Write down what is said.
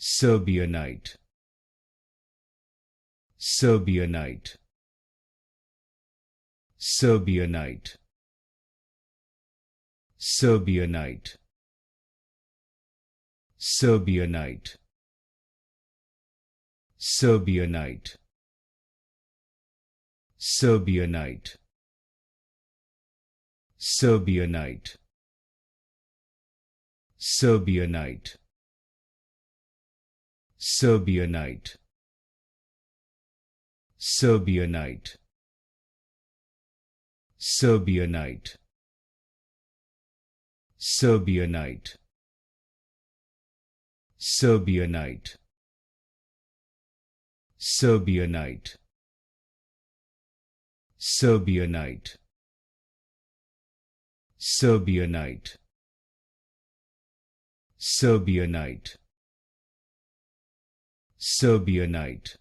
Serbianite, Serbianite, Serbianite, Serbianite, Serbianite, Serbianite, Serbianite, Serbianite, Serbianite, Serbianite, Serbianite, Serbianite, Serbianite, Serbianite, Serbianite, Serbianite, Serbianite, Serbianite, Serbianite,